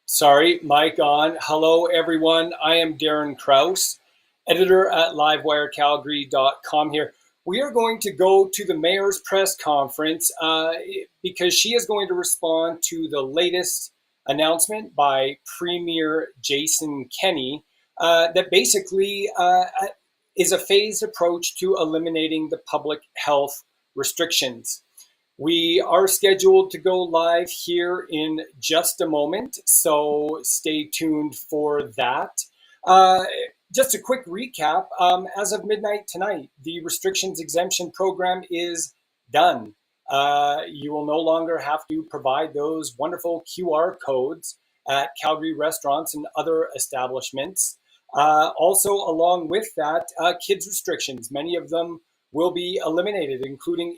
Sorry, mic on. Hello, everyone. I am Darren Krause, editor at LiveWireCalgary.com here. We are going to go to the mayor's press conference because she is going to respond to the latest announcement by Premier Jason Kenney that basically is a phased approach to eliminating the public health restrictions. We are scheduled to go live here in just a moment, so stay tuned for that. Just a quick recap. As of midnight tonight, the restrictions exemption program is done. You will no longer have to provide those wonderful QR codes at Calgary restaurants and other establishments. Also, along with that, kids restrictions. Many of them will be eliminated, including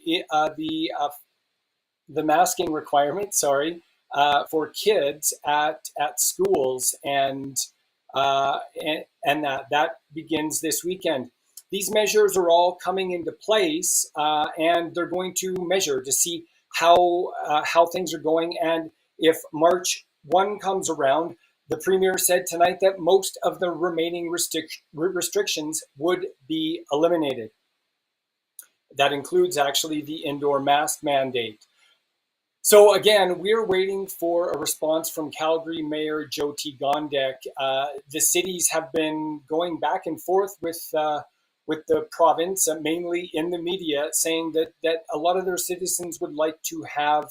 the masking requirement, for kids at schools, and that begins this weekend. These measures are all coming into place, and they're going to measure to see how things are going. And if March 1 comes around, the Premier said tonight that most of the remaining restrictions would be eliminated. That includes actually the indoor mask mandate. So again, we're waiting for a response from Calgary Mayor Jyoti Gondek. The cities have been going back and forth with the province, mainly in the media, saying that a lot of their citizens would like to have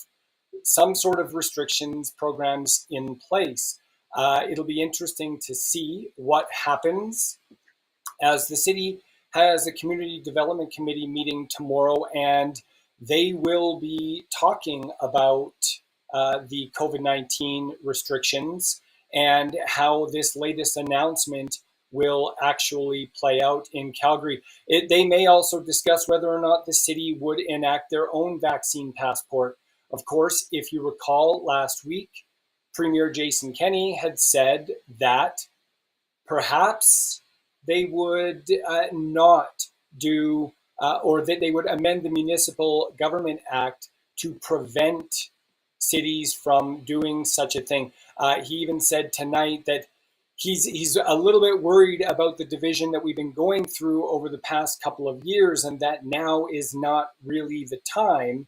some sort of restrictions programs in place. It'll be interesting to see what happens, as the city has a community development committee meeting tomorrow, and they will be talking about the COVID-19 restrictions and how this latest announcement will actually play out in Calgary. They may also discuss whether or not the city would enact their own vaccine passport. Of course, if you recall, last week, Premier Jason Kenney had said that perhaps they would not do or that they would amend the Municipal Government Act to prevent cities from doing such a thing. He even said tonight that he's a little bit worried about the division that we've been going through over the past couple of years, and that now is not really the time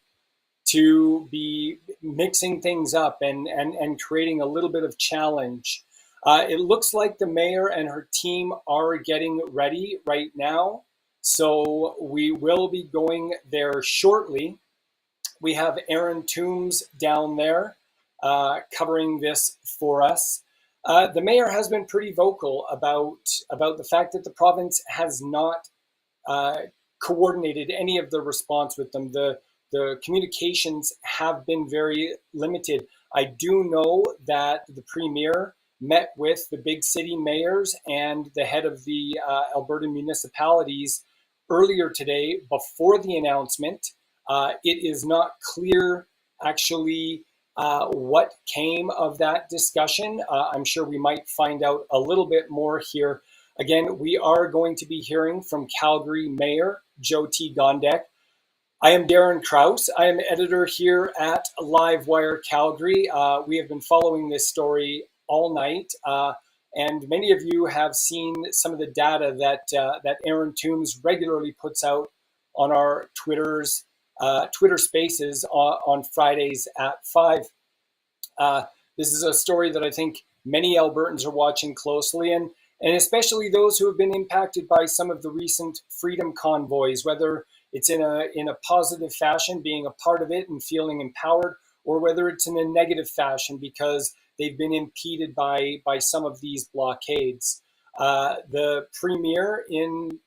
to be mixing things up and creating a little bit of challenge. It looks like the mayor and her team are getting ready right now. So we will be going there shortly. We have Aaron Toombs down there covering this for us. The mayor has been pretty vocal about the fact that the province has not coordinated any of the response with them. The communications have been very limited. I do know that the Premier met with the big city mayors and the head of the Alberta municipalities earlier today before the announcement. It is not clear actually what came of that discussion. I'm sure we might find out a little bit more here. Again, we are going to be hearing from Calgary Mayor Jyoti Gondek. I am Darren Krause. I am editor here at LiveWire Calgary. We have been following this story all night. And many of you have seen some of the data that Aaron Toombs regularly puts out on our Twitter Spaces on Fridays at 5. This is a story that I think many Albertans are watching closely, and especially those who have been impacted by some of the recent freedom convoys, whether it's in a positive fashion, being a part of it and feeling empowered, or whether it's in a negative fashion because they've been impeded by some of these blockades. The Premier, in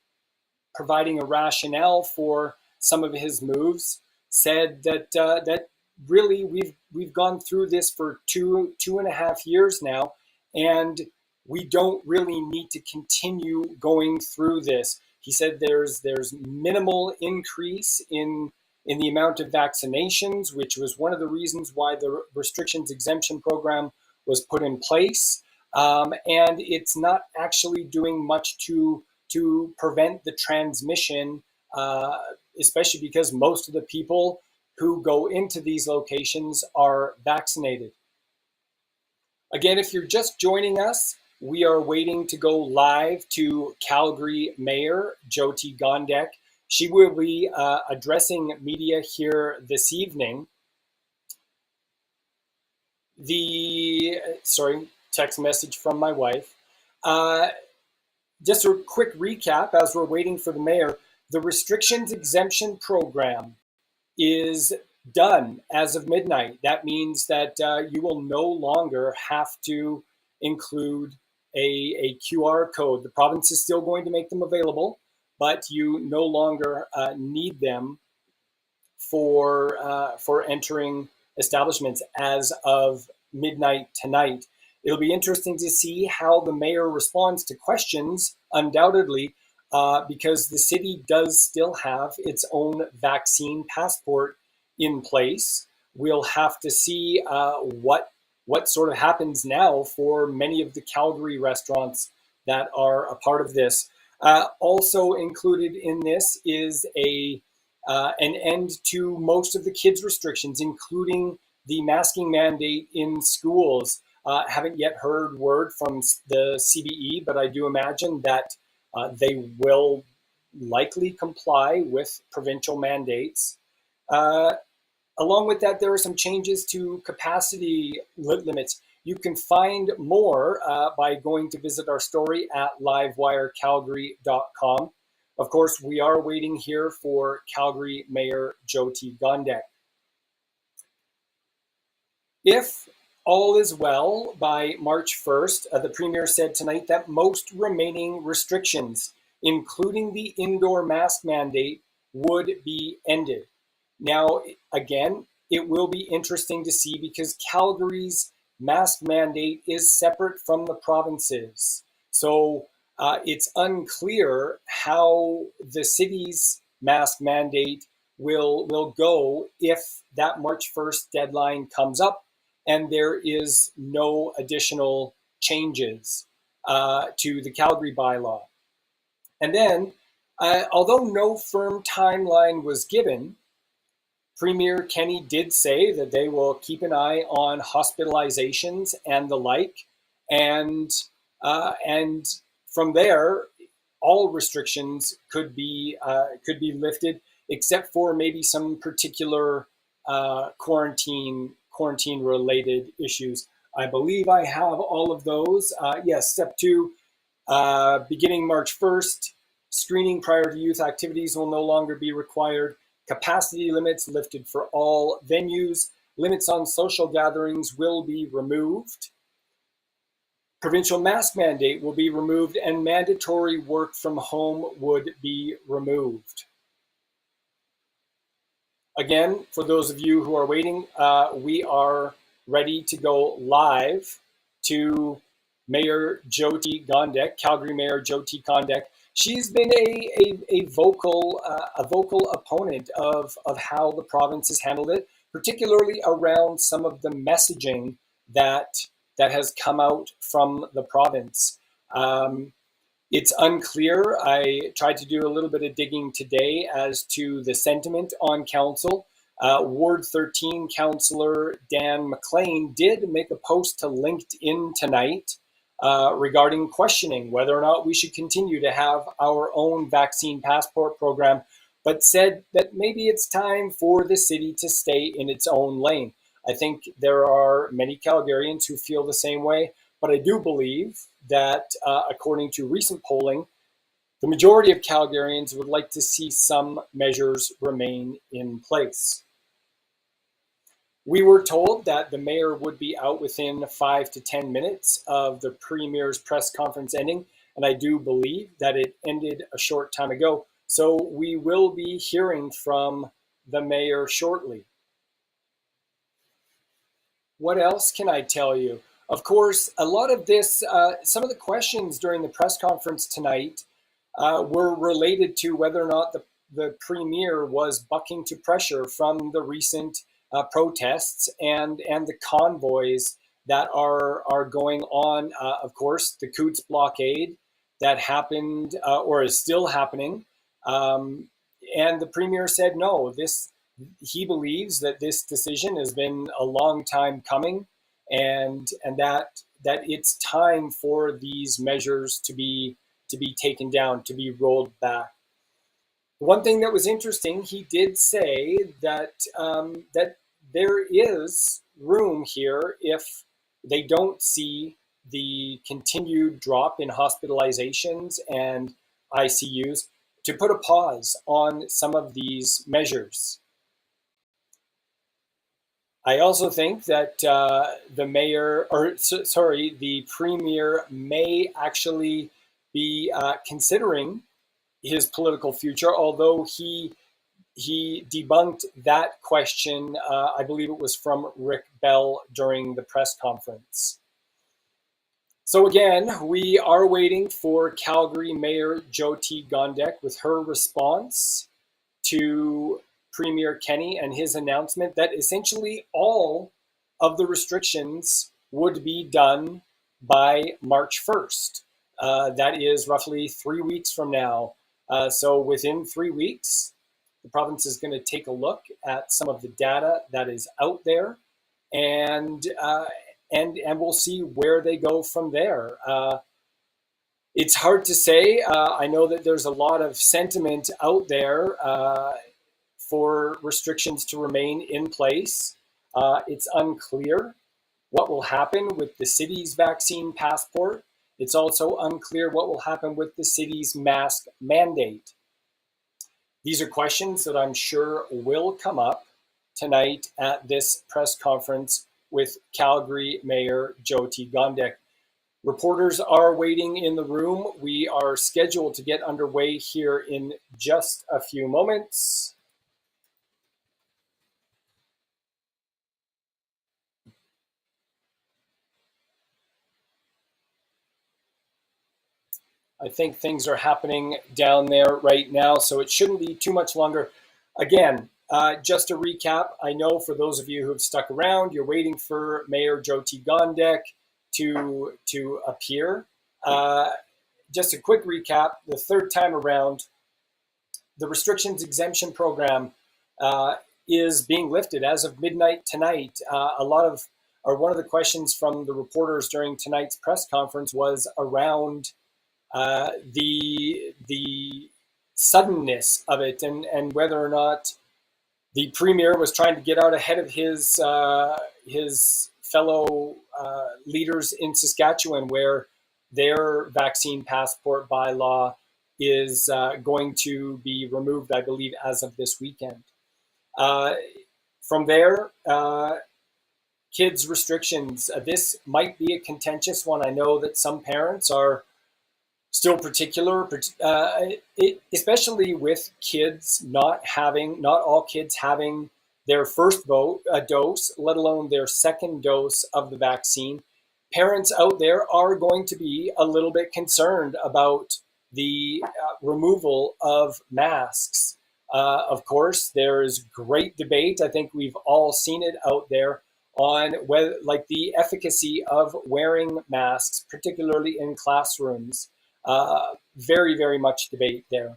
providing a rationale for some of his moves, said that really we've gone through this for two and a half years now, and we don't really need to continue going through this. He said there's minimal increase in the amount of vaccinations, which was one of the reasons why the restrictions exemption program was put in place. And it's not actually doing much to prevent the transmission, especially because most of the people who go into these locations are vaccinated. Again, if you're just joining us, we are waiting to go live to Calgary Mayor Jyoti Gondek. She will be addressing media here this evening. Sorry, text message from my wife. Just a quick recap as we're waiting for the mayor. The restrictions exemption program is done as of midnight. That means that you will no longer have to include a QR code. The province is still going to make them available, but you no longer need them for entering establishments as of midnight tonight. It'll be interesting to see how the mayor responds to questions, undoubtedly, because the city does still have its own vaccine passport in place. We'll have to see what sort of happens now for many of the Calgary restaurants that are a part of this. Also included in this is an end to most of the kids' restrictions, including the masking mandate in schools. Haven't yet heard word from the CBE, but I do imagine that they will likely comply with provincial mandates. Along with that, there are some changes to capacity limits. You can find more by going to visit our story at LiveWireCalgary.com. Of course, we are waiting here for Calgary Mayor Jyoti Gondek. If all is well by March 1st, the Premier said tonight that most remaining restrictions, including the indoor mask mandate, would be ended. Now, again, it will be interesting to see because Calgary's mask mandate is separate from the province's. So it's unclear how the city's mask mandate will go if that March 1st deadline comes up and there is no additional changes to the Calgary bylaw. And then, although no firm timeline was given, Premier Kenney did say that they will keep an eye on hospitalizations and the like, and from there, all restrictions could be lifted, except for maybe some particular quarantine related issues. I believe I have all of those. Yes, step 2, beginning March 1st, screening prior to youth activities will no longer be required. Capacity limits lifted for all venues. Limits on social gatherings will be removed. Provincial mask mandate will be removed, and mandatory work from home would be removed. Again, for those of you who are waiting, we are ready to go live to Mayor Jyoti Gondek, Calgary Mayor Jyoti Gondek. She's been a vocal opponent of how the province has handled it, particularly around some of the messaging that has come out from the province. It's unclear. I tried to do a little bit of digging today as to the sentiment on council. Ward 13 Councillor Dan McLean did make a post to LinkedIn tonight regarding questioning whether or not we should continue to have our own vaccine passport program, but said that maybe it's time for the city to stay in its own lane. I think there are many Calgarians who feel the same way, but I do believe that according to recent polling, the majority of Calgarians would like to see some measures remain in place. We were told that the mayor would be out within 5 to 10 minutes of the Premier's press conference ending, and I do believe that it ended a short time ago. So we will be hearing from the mayor shortly. What else can I tell you? Of course, a lot of this, some of the questions during the press conference tonight were related to whether or not the Premier was bucking to pressure from the recent protests and the convoys that are going on. Of course, the Coutts blockade that happened or is still happening. And the Premier said no, he believes that this decision has been a long time coming, and that it's time for these measures to be taken down, to be rolled back. One thing that was interesting, he did say that that there is room here if they don't see the continued drop in hospitalizations and ICUs to put a pause on some of these measures. I also think that the premier may actually be considering his political future, although he debunked that question. I believe it was from Rick Bell during the press conference. So again, we are waiting for Calgary Mayor Jyoti Gondek with her response to Premier Kenney and his announcement that essentially all of the restrictions would be done by March 1st. That is roughly 3 weeks from now. So within 3 weeks, the province is going to take a look at some of the data that is out there, and we'll see where they go from there. It's hard to say. I know that there's a lot of sentiment out there for restrictions to remain in place. It's unclear what will happen with the city's vaccine passport. It's also unclear what will happen with the city's mask mandate. These are questions that I'm sure will come up tonight at this press conference with Calgary Mayor Jyoti Gondek. Reporters are waiting in the room. We are scheduled to get underway here in just a few moments. I think things are happening down there right now, so it shouldn't be too much longer. Again, just a recap. I know for those of you who have stuck around, you're waiting for Mayor Jyoti Gondek to appear. Just a quick recap. The third time around, the restrictions exemption program is being lifted as of midnight tonight. One of the questions from the reporters during tonight's press conference was around the suddenness of it, and whether or not the premier was trying to get out ahead of his fellow leaders in Saskatchewan, where their vaccine passport bylaw is going to be removed, I believe, as of this weekend. From there, kids' restrictions. This might be a contentious one. I know that some parents are still particular, especially with kids not all kids having their first dose, let alone their second dose of the vaccine. Parents out there are going to be a little bit concerned about the removal of masks. Of course, there is great debate. I think we've all seen it out there on whether, like, the efficacy of wearing masks, particularly in classrooms. Very, very much debate there.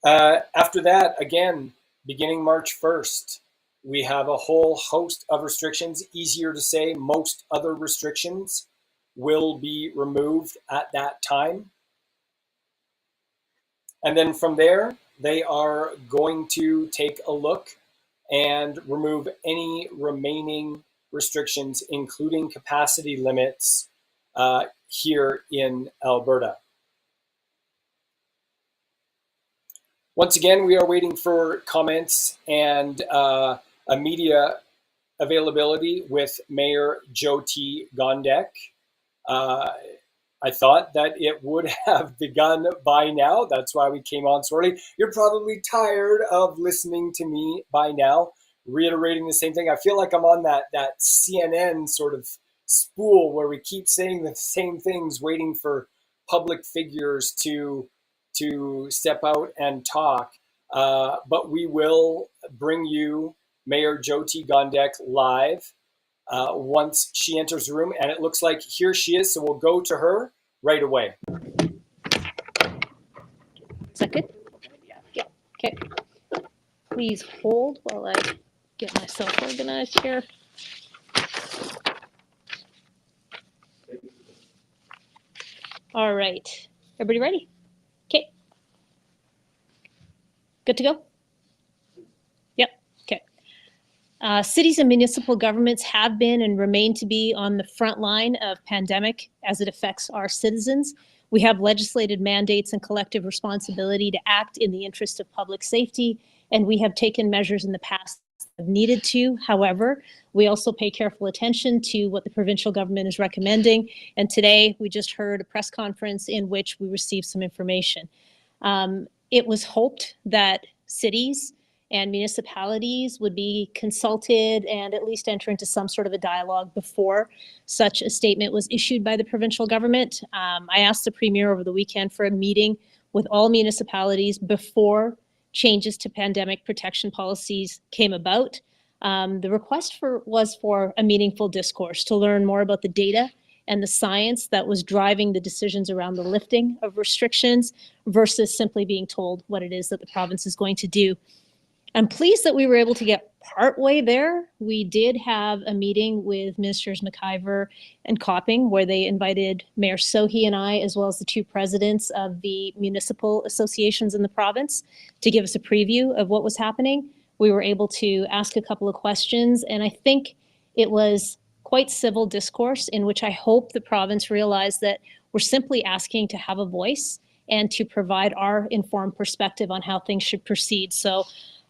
After that, again, beginning March 1st, we have a whole host of restrictions. Easier to say, most other restrictions will be removed at that time. And then from there, they are going to take a look and remove any remaining restrictions, including capacity limits here in Alberta. Once again, we are waiting for comments and a media availability with Mayor Jyoti Gondek. I thought that it would have begun by now. That's why we came on so early. You're probably tired of listening to me by now, reiterating the same thing. I feel like I'm on that CNN sort of spool where we keep saying the same things, waiting for public figures to step out and talk. But we will bring you Mayor Jyoti Gondek live once she enters the room, and it looks like here she is, so we'll go to her right away. Is that good? Yeah. Okay. Please hold while I get myself organized here. All right. Everybody ready? Okay. Good to go? Yep. Okay. Cities and municipal governments have been and remain to be on the front line of pandemic as it affects our citizens. We have legislated mandates and collective responsibility to act in the interest of public safety, and we have taken measures in the past that have needed to. However, we also pay careful attention to what the provincial government is recommending, and today we just heard a press conference in which we received some information. It was hoped that cities and municipalities would be consulted and at least enter into some sort of a dialogue before such a statement was issued by the provincial government. I asked the Premier over the weekend for a meeting with all municipalities before changes to pandemic protection policies came about. The request was for a meaningful discourse to learn more about the data and the science that was driving the decisions around the lifting of restrictions versus simply being told what it is that the province is going to do. I'm pleased that we were able to get partway there. We did have a meeting with Ministers McIver and Copping where they invited Mayor Sohi and I, as well as the two presidents of the municipal associations in the province, to give us a preview of what was happening. We were able to ask a couple of questions, and I think it was quite civil discourse in which I hope the province realized that we're simply asking to have a voice and to provide our informed perspective on how things should proceed. So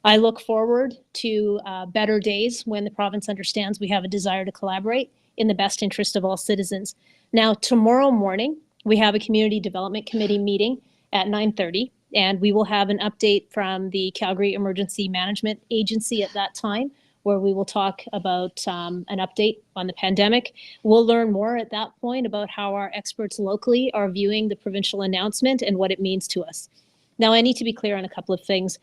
I look forward to better days when the province understands we have a desire to collaborate in the best interest of all citizens. Now, tomorrow morning, we have a Community Development Committee meeting at 9:30, and we will have an update from the Calgary Emergency Management Agency at that time, where we will talk about an update on the pandemic. We'll learn more at that point about how our experts locally are viewing the provincial announcement and what it means to us. Now, I need to be clear on a couple of things.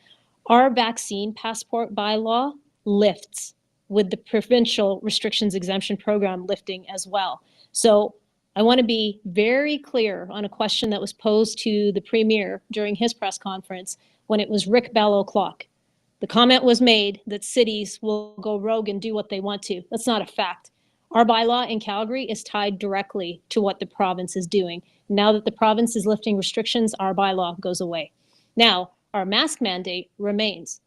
Our vaccine passport bylaw lifts with the provincial restrictions exemption program lifting as well. So I want to be very clear on a question that was posed to the Premier during his press conference when it was Rick Bell o'clock. The comment was made that cities will go rogue and do what they want to. That's not a fact. Our bylaw in Calgary is tied directly to what the province is doing. Now that the province is lifting restrictions, our bylaw goes away. Now, our mask mandate remains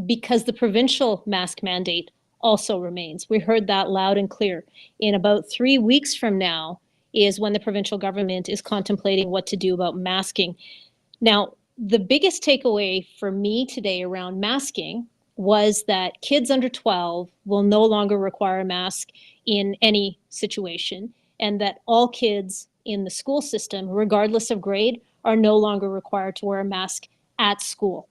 because the provincial mask mandate also remains. We heard that loud and clear. In about 3 weeks from now is when the provincial government is contemplating what to do about masking. Now, the biggest takeaway for me today around masking was that kids under 12 will no longer require a mask in any situation, and that all kids in the school system, regardless of grade, are no longer required to wear a mask at school.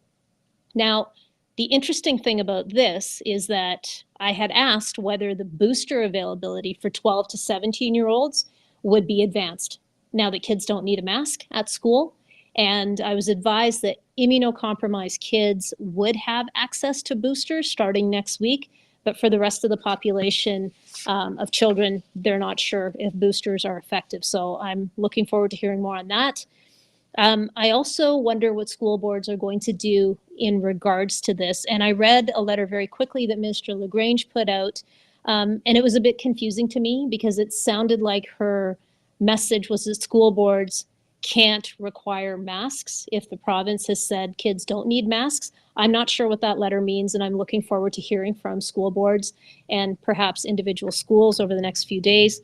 Now, the interesting thing about this is that I had asked whether the booster availability for 12 to 17-year-olds would be advanced now that kids don't need a mask at school. And I was advised that immunocompromised kids would have access to boosters starting next week. But for the rest of the population of children, they're not sure if boosters are effective. So I'm looking forward to hearing more on that. I also wonder what school boards are going to do in regards to this. And I read a letter very quickly that Minister LaGrange put out, and it was a bit confusing to me because it sounded like her message was that school boards can't require masks if the province has said kids don't need masks. I'm not sure what that letter means, and I'm looking forward to hearing from school boards and perhaps individual schools over the next few days.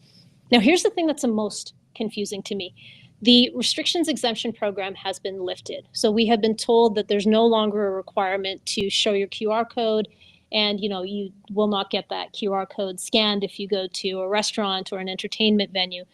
Now, here's the thing that's the most confusing to me. The restrictions exemption program has been lifted. So we have been told that there's no longer a requirement to show your QR code, and you will not get that QR code scanned if you go to a restaurant or an entertainment venue.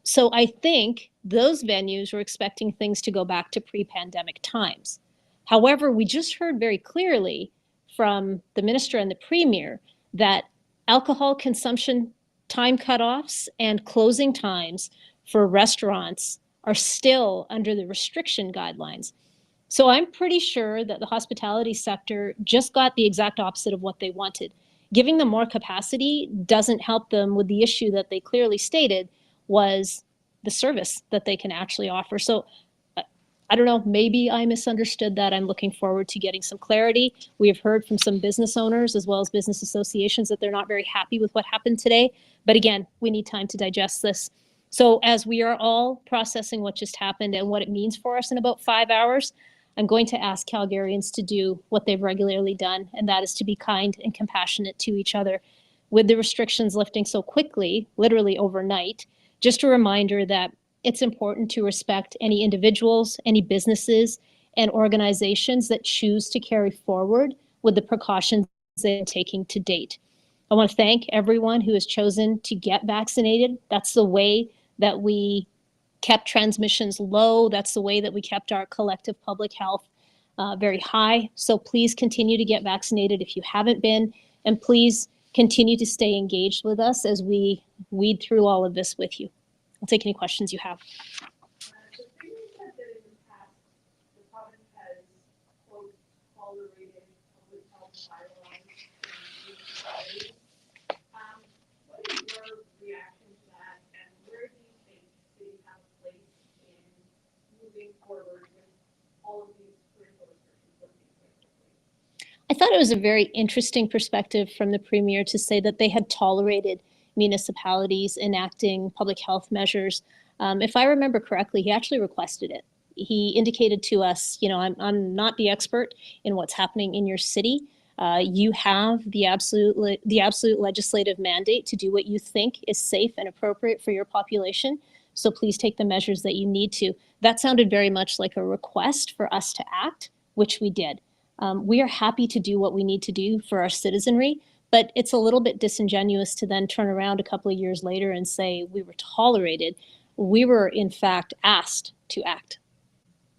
So I think those venues are expecting things to go back to pre-pandemic times. However, we just heard very clearly from the minister and the premier that alcohol consumption time cutoffs and closing times for restaurants are still under the restriction guidelines. So I'm pretty sure that the hospitality sector just got the exact opposite of what they wanted. Giving them more capacity doesn't help them with the issue that they clearly stated was the service that they can actually offer. So I don't know, maybe I misunderstood that. I'm looking forward to getting some clarity. We have heard from some business owners as well as business associations that they're not very happy with what happened today. But again, we need time to digest this. So as we are all processing what just happened and what it means for us in about 5 hours, I'm going to ask Calgarians to do what they've regularly done, and that is to be kind and compassionate to each other. With the restrictions lifting so quickly, literally overnight, just a reminder that it's important to respect any individuals, any businesses, and organizations that choose to carry forward with the precautions they're taking to date. I want to thank everyone who has chosen to get vaccinated. That's the way that we kept transmissions low. That's the way that we kept our collective public health very high. So please continue to get vaccinated if you haven't been, and please continue to stay engaged with us as we weed through all of this with you. I'll take any questions you have. The Premier said that in the past, the province has, quote, tolerated public health bylaws in municipalities. What is your reaction to that, and where do you think cities have a place in moving forward with all of these critical restrictions lifting quite quickly? I thought it was a very interesting perspective from the Premier to say that they had tolerated municipalities enacting public health measures. If I remember correctly, he actually requested it. He indicated to us, you know, I'm not the expert in what's happening in your city. You have the absolute legislative mandate to do what you think is safe and appropriate for your population. So please take the measures that you need to. That sounded very much like a request for us to act, which we did. We are happy to do what we need to do for our citizenry, but it's a little bit disingenuous to then turn around a couple of years later and say we were tolerated. We were, in fact, asked to act.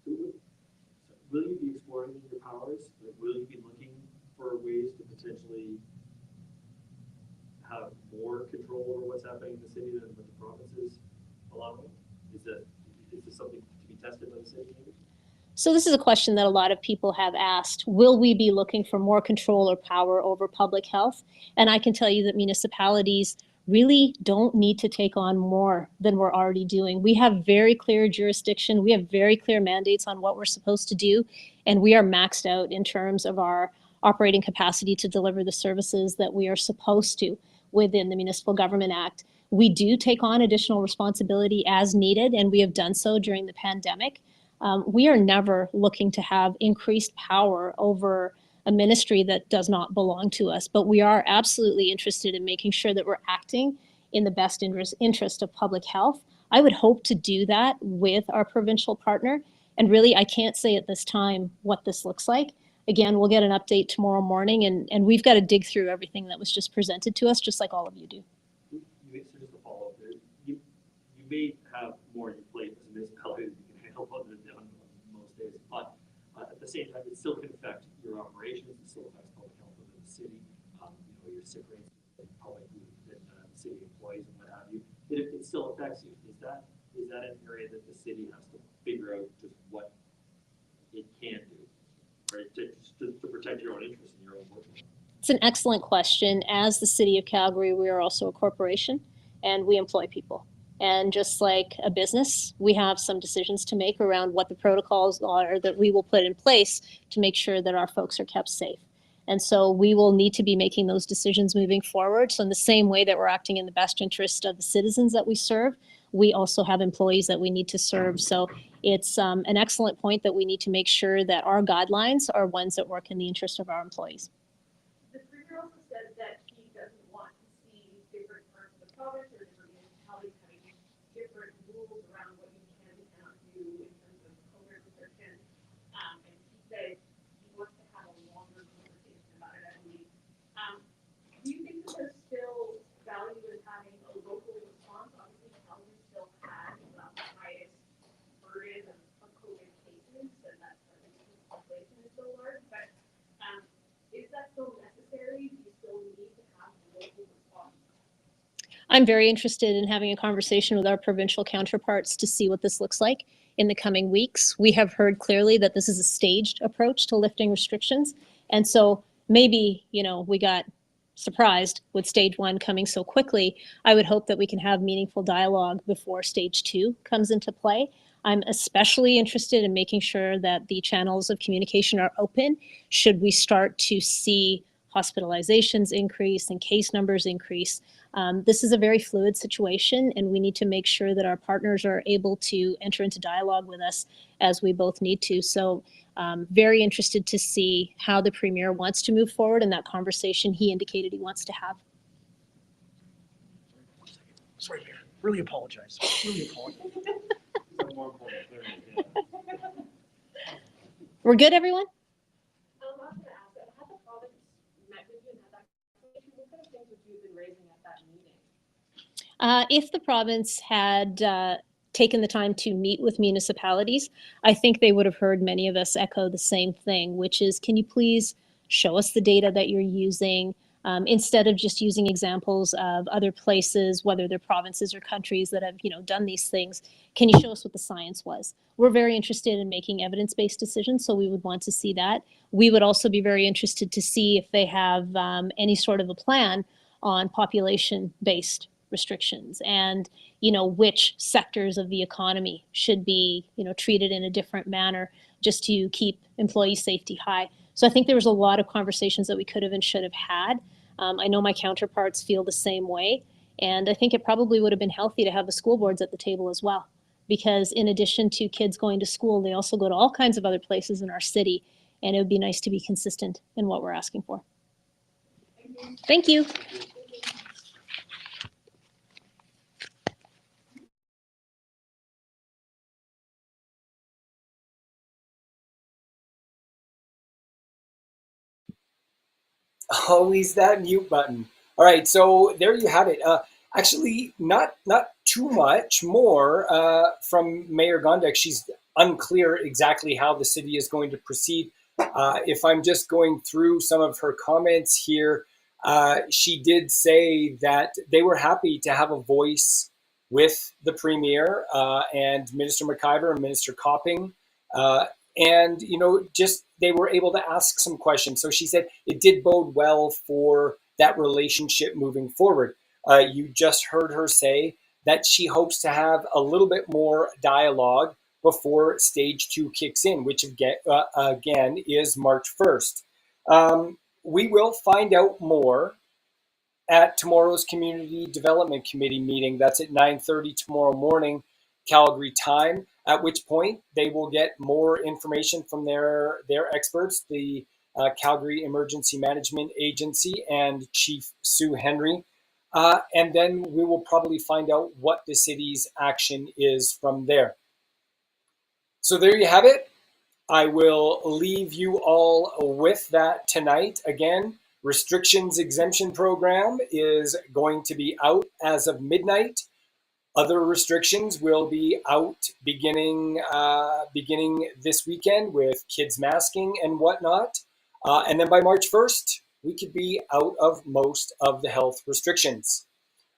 Will you be exploring your powers? Will you be looking for ways to potentially have more control over what's happening in the city than what the province is allowing? Is this something to be tested by the city maybe? So this is a question that a lot of people have asked. Will we be looking for more control or power over public health? And I can tell you that municipalities really don't need to take on more than we're already doing. We have very clear jurisdiction. We have very clear mandates on what we're supposed to do. And we are maxed out in terms of our operating capacity to deliver the services that we are supposed to within the Municipal Government Act. We do take on additional responsibility as needed, and we have done so during the pandemic. We are never looking to have increased power over a ministry that does not belong to us, but we are absolutely interested in making sure that we're acting in the best interest of public health. I would hope to do that with our provincial partner, and really I can't say at this time what this looks like. Again, we'll get an update tomorrow morning, and we've got to dig through everything that was just presented to us, just like all of you do. Just a follow-up there. You may have more on your plate as a municipality than you can handle on most days, but at the same time, it still can affect your operations. It still affects public health within the city. Your sick rates, public, city employees, and what have you. It still affects you. Is that an area that the city has to figure out just what it can do, right, to protect your own interests and your own work? It's an excellent question. As the City of Calgary, we are also a corporation, and we employ people. And just like a business, we have some decisions to make around what the protocols are that we will put in place to make sure that our folks are kept safe. And so we will need to be making those decisions moving forward. So in the same way that we're acting in the best interest of the citizens that we serve, we also have employees that we need to serve. So it's an excellent point that we need to make sure that our guidelines are ones that work in the interest of our employees. The Premier also said that he doesn't want to see different parts of the province or different municipalities having different rules around what you can and cannot do in terms of COVID restrictions. And he said he wants to have a longer conversation about it, I believe. Do you think that there's still value in having a local response? Obviously, Calgary still has the highest burden of COVID cases, and that's the population is so large. But is that still necessary? Do you still need to have a local response? I'm very interested in having a conversation with our provincial counterparts to see what this looks like in the coming weeks. We have heard clearly that this is a staged approach to lifting restrictions. And so maybe, we got surprised with stage 1 coming so quickly. I would hope that we can have meaningful dialogue before stage 2 comes into play. I'm especially interested in making sure that the channels of communication are open should we start to see hospitalizations increase and case numbers increase. This is a very fluid situation, and we need to make sure that our partners are able to enter into dialogue with us as we both need to. So very interested to see how the Premier wants to move forward in that conversation he indicated he wants to have. Sorry, Mayor. Really apologize. Really apologize. We're good, everyone? I was going to ask, had the province met with you and had that conversation, what kind of things would you have been raising at that meeting? If the province had taken the time to meet with municipalities, I think they would have heard many of us echo the same thing, which is, can you please show us the data that you're using, instead of just using examples of other places, whether they're provinces or countries that have, done these things. Can you show us what the science was? We're very interested in making evidence-based decisions, so we would want to see that. We would also be very interested to see if they have any sort of a plan on population-based restrictions, and which sectors of the economy should be treated in a different manner, just to keep employee safety high. So I think there was a lot of conversations that we could have and should have had. I know my counterparts feel the same way, and I think it probably would have been healthy to have the school boards at the table as well, because in addition to kids going to school, they also go to all kinds of other places in our city, and it would be nice to be consistent in what we're asking for. Thank you. Always that mute button. All right, so there you have it. Actually, not too much more from Mayor Gondek. She's unclear exactly how the city is going to proceed. If I'm just going through some of her comments here, she did say that they were happy to have a voice with the Premier and Minister McIver and Minister Copping. And, just they were able to ask some questions. So she said it did bode well for that relationship moving forward. You just heard her say that she hopes to have a little bit more dialogue before stage 2 kicks in, which again is March 1st. We will find out more at tomorrow's Community Development Committee meeting. That's at 9:30 tomorrow morning, Calgary time, at which point they will get more information from their experts, the Calgary Emergency Management Agency and Chief Sue Henry. And then we will probably find out what the city's action is from there. So there you have it. I will leave you all with that tonight. Again, restrictions exemption program is going to be out as of midnight. Other restrictions will be out beginning this weekend with kids masking and whatnot. And then by March 1st, we could be out of most of the health restrictions.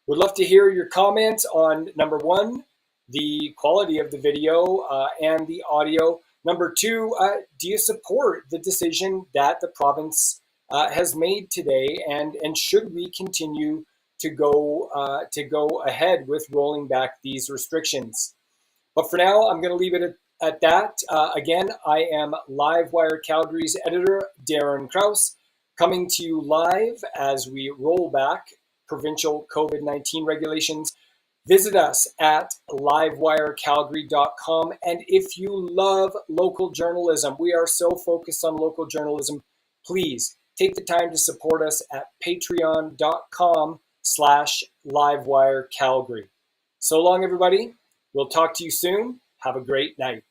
Would love to hear your comments on, number one, the quality of the video and the audio. Number two, do you support the decision that the province has made today, and should we continue to go ahead with rolling back these restrictions? But for now, I'm going to leave it at that. Again, I am LiveWire Calgary's editor, Darren Krause, coming to you live as we roll back provincial COVID-19 regulations. Visit us at livewirecalgary.com. And if you love local journalism, we are so focused on local journalism, please take the time to support us at patreon.com/livewirecalgary. So long, everybody. We'll talk to you soon. Have a great night.